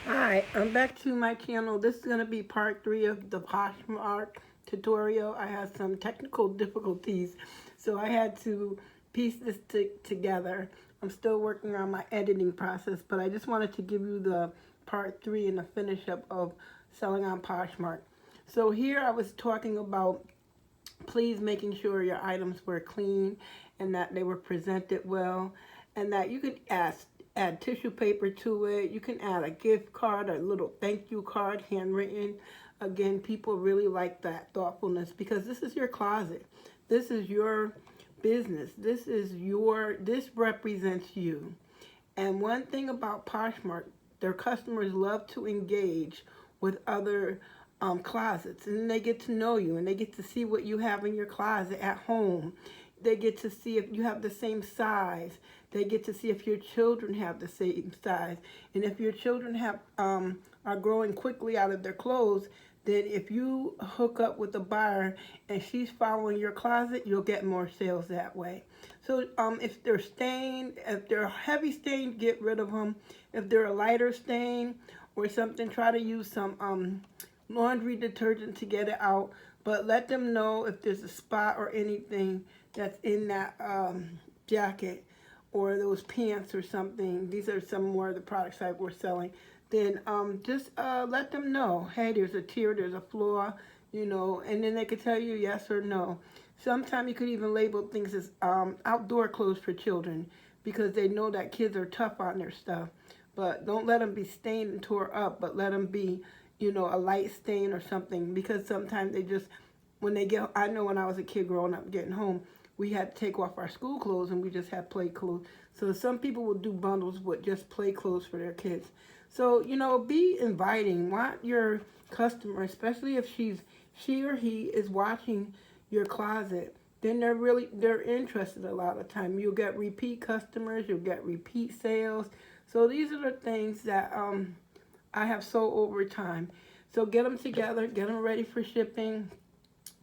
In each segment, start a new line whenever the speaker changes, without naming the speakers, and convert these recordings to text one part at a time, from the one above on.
Hi, I'm back to my channel. This is going to be part 3 of the Poshmark tutorial. I had some technical difficulties, so I had to piece this together. I'm still working on my editing process, but I just wanted to give you the part 3 and the finish up of selling on Poshmark. So here I was talking about please making sure your items were clean and that they were presented well, and that you could add tissue paper to it. You can add a gift card, a little thank you card, handwritten. Again, people really like that thoughtfulness because this is your closet. This is your business. This represents you. And one thing about Poshmark, their customers love to engage with other closets, and they get to know you, and they get to see what you have in your closet at home. They get to see if you have the same size. They get to see if your children have the same size. And if your children are growing quickly out of their clothes, then if you hook up with a buyer and she's following your closet, you'll get more sales that way. So if they're stained, if they're heavy stained, get rid of them. If they're a lighter stain or something, try to use some laundry detergent to get it out. But let them know if there's a spot or anything that's in that jacket or those pants or something. These are some more of the products that we're selling. Then just let them know, hey, there's a tear, there's a flaw, and then they could tell you yes or no. Sometimes you could even label things as outdoor clothes for children because they know that kids are tough on their stuff. But don't let them be stained and tore up, but let them be, a light stain or something, because sometimes they just, I know when I was a kid growing up getting home, we had to take off our school clothes and we just had play clothes. So some people will do bundles with just play clothes for their kids. So, be inviting. Want your customer, especially if she or he is watching your closet, then they're interested a lot of time. You'll get repeat customers, you'll get repeat sales. So these are the things that I have sold over time. So get them together, get them ready for shipping,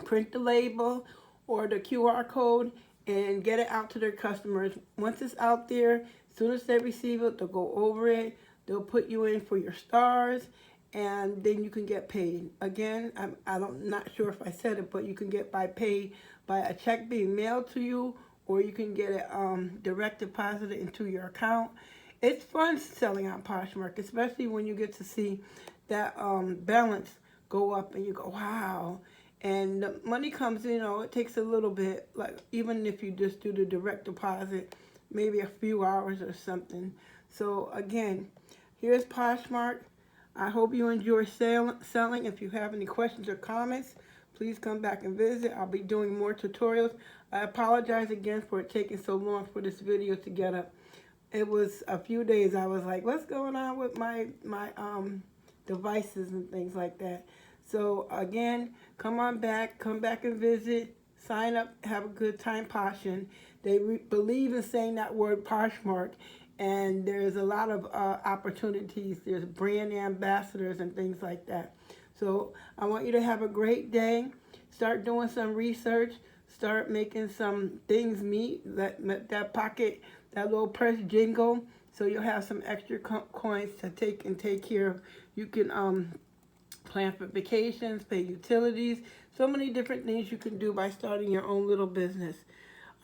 print the label or the QR code, and get it out to their customers. Once it's out there, as soon as they receive it, they'll go over it. They'll put you in for your stars, and then you can get paid. Again, I'm not sure if I said it, but you can get paid by a check being mailed to you, or you can get it direct deposited into your account. It's fun selling on Poshmark, especially when you get to see that balance go up and you go, wow. And the money comes, it takes a little bit, like even if you just do the direct deposit, maybe a few hours or something. So again, here's Poshmark. I hope you enjoy selling. If you have any questions or comments, please come back and visit. I'll be doing more tutorials. I apologize again for it taking so long for this video to get up. It was a few days. I was like, what's going on with my devices and things like that. So again, come back and visit, sign up, have a good time poshing. They believe in saying that word Poshmark, and there's a lot of opportunities. There's brand ambassadors and things like that. So I want you to have a great day. Start doing some research. Start making some things meet. Let that pocket, that little purse jingle, so you'll have some extra coins to take care of. You can plan for vacations, pay utilities, so many different things you can do by starting your own little business.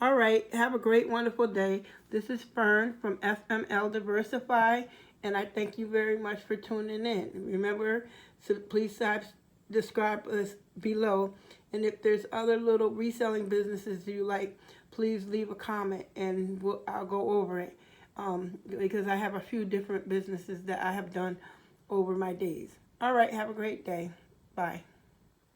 All right, have a great, wonderful day. This is Fern from FML Diversify, and I thank you very much for tuning in. Remember, please subscribe us below, and if there's other little reselling businesses you like, please leave a comment and I'll go over it, because I have a few different businesses that I have done over my days. All right, have a great day. Bye.